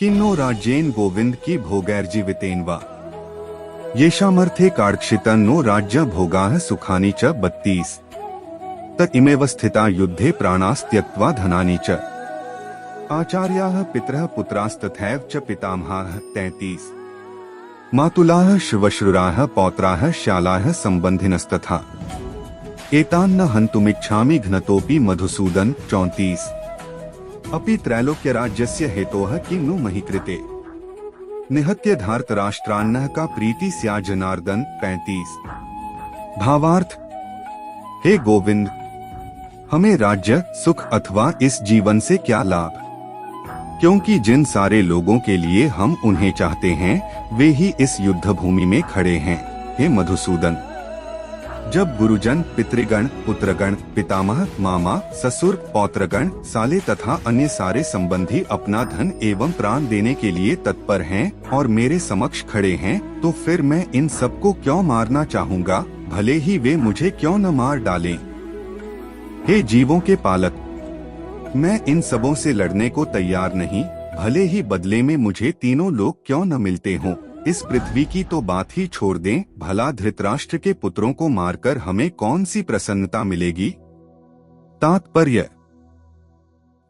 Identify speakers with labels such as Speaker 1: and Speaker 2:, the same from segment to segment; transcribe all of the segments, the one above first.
Speaker 1: किन्नो राज्येन गोविंद की भोगैर्जीवितेन वा येषामर्थे काङ्क्षितं राज्य भोगाः सुखानि च 32 त इमेव स्थिता युद्धे प्राणास्त्यक्त्वा धनानि च आचार्याः पितरः पुत्रास्तथैव च पितामहाः 33 मातुलाः श्वश्रुराः पौत्राः श्यालाः संबंधिनस्तथा एतान् न हन्तुमिच्छामि घ्नतोऽपि मधुसूदन 34 अपि त्रैलोक्यराज्यस्य हेतोः किन्नु मही कृते निहत्य धार्तराष्ट्रान्नः का प्रीति स्या जनार्दन 35 भावार्थ, हे गोविंद, हमें राज्य सुख अथवा इस जीवन से क्या लाभ, क्योंकि जिन सारे लोगों के लिए हम उन्हें चाहते हैं वे ही इस युद्ध भूमि में खड़े हैं। हे मधुसूदन, जब गुरुजन, पितृगण, पुत्रगण, पितामह, मामा, ससुर, पौत्रगण, साले तथा अन्य सारे संबंधी अपना धन एवं प्राण देने के लिए तत्पर हैं और मेरे समक्ष खड़े हैं, तो फिर मैं इन सबको क्यों मारना चाहूँगा, भले ही वे मुझे क्यों न मार डालें। हे जीवों के पालक, मैं इन सबों से लड़ने को तैयार नहीं, भले ही बदले में मुझे तीनों लोग क्यों न मिलते हों। इस पृथ्वी की तो बात ही छोड़ दें, भला धृतराष्ट्र के पुत्रों को मारकर हमें कौन सी प्रसन्नता मिलेगी। तात्पर्य,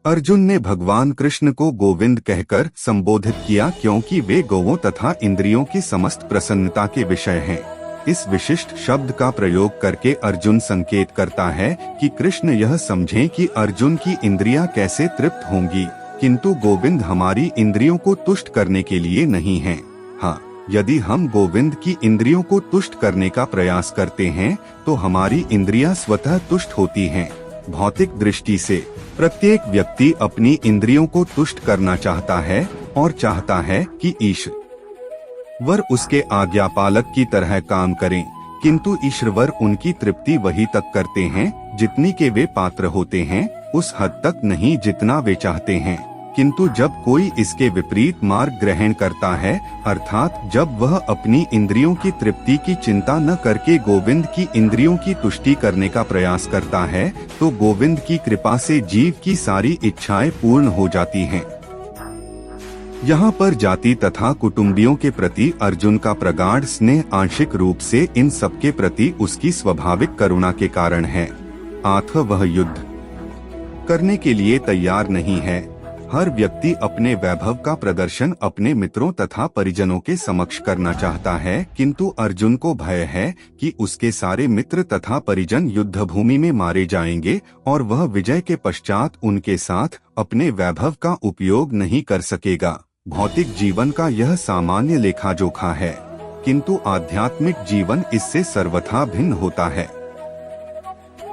Speaker 1: अर्जुन ने भगवान कृष्ण को गोविंद कहकर संबोधित किया क्योंकि वे गौओं तथा इंद्रियों की समस्त प्रसन्नता के विषय हैं। इस विशिष्ट शब्द का प्रयोग करके अर्जुन संकेत करता है कि कृष्ण यह समझें कि अर्जुन की इंद्रियां कैसे तृप्त होंगी, किंतु गोविंद हमारी इंद्रियों को तुष्ट करने के लिए नहीं हैं। हाँ, यदि हम गोविंद की इंद्रियों को तुष्ट करने का प्रयास करते हैं तो हमारी इंद्रियां स्वतः तुष्ट होती हैं। भौतिक दृष्टि से प्रत्येक व्यक्ति अपनी इंद्रियों को तुष्ट करना चाहता है और चाहता है कि ईश्वर उसके आज्ञापालक की तरह काम करें, किंतु ईश्वर उनकी तृप्ति वही तक करते हैं जितनी के वे पात्र होते हैं, उस हद तक नहीं जितना वे चाहते हैं। किंतु जब कोई इसके विपरीत मार्ग ग्रहण करता है, अर्थात जब वह अपनी इंद्रियों की तृप्ति की चिंता न करके गोविंद की इंद्रियों की तुष्टि करने का प्रयास करता है, तो गोविंद की कृपा से जीव की सारी इच्छाएं पूर्ण हो जाती हैं। यहाँ पर जाति तथा कुटुंबियों के प्रति अर्जुन का प्रगाढ़ स्नेह आंशिक रूप से इन सबके प्रति उसकी स्वाभाविक करुणा के कारण है। आथ वह युद्ध करने के लिए तैयार नहीं है। हर व्यक्ति अपने वैभव का प्रदर्शन अपने मित्रों तथा परिजनों के समक्ष करना चाहता है, किंतु अर्जुन को भय है कि उसके सारे मित्र तथा परिजन युद्ध भूमि में मारे जाएंगे और वह विजय के पश्चात उनके साथ अपने वैभव का उपयोग नहीं कर सकेगा। भौतिक जीवन का यह सामान्य लेखा जोखा है, किंतु आध्यात्मिक जीवन इससे सर्वथा भिन्न होता है।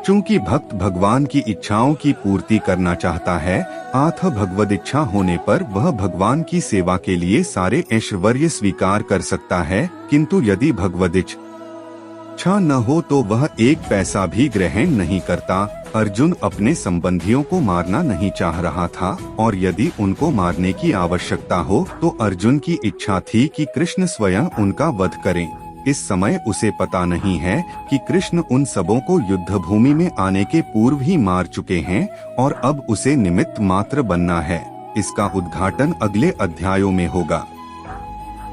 Speaker 1: चूंकि भक्त भगवान की इच्छाओं की पूर्ति करना चाहता है, आथ भगवद इच्छा होने पर वह भगवान की सेवा के लिए सारे ऐश्वर्य स्वीकार कर सकता है, किंतु यदि भगवद इच्छा न हो तो वह एक पैसा भी ग्रहण नहीं करता। अर्जुन अपने संबंधियों को मारना नहीं चाह रहा था, और यदि उनको मारने की आवश्यकता हो तो अर्जुन की इच्छा थी कि कृष्ण स्वयं उनका वध करें। इस समय उसे पता नहीं है कि कृष्ण उन सबों को युद्ध भूमि में आने के पूर्व ही मार चुके हैं और अब उसे निमित्त मात्र बनना है। इसका उद्घाटन अगले अध्यायों में होगा।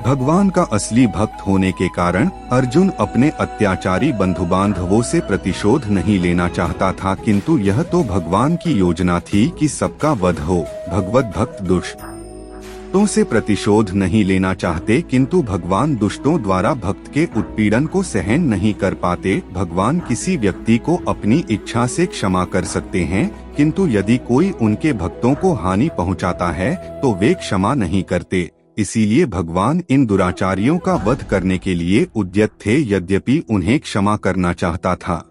Speaker 1: भगवान का असली भक्त होने के कारण अर्जुन अपने अत्याचारी बंधु बांधवों से प्रतिशोध नहीं लेना चाहता था, किंतु यह तो भगवान की योजना थी कि सबका वध हो। भगवत भक्त दुष्टों से प्रतिशोध नहीं लेना चाहते, किंतु भगवान दुष्टों द्वारा भक्त के उत्पीड़न को सहन नहीं कर पाते। भगवान किसी व्यक्ति को अपनी इच्छा से क्षमा कर सकते हैं, किंतु यदि कोई उनके भक्तों को हानि पहुंचाता है तो वे क्षमा नहीं करते। इसीलिए भगवान इन दुराचारियों का वध करने के लिए उद्यत थे, यद्यपि उन्हें क्षमा करना चाहता था।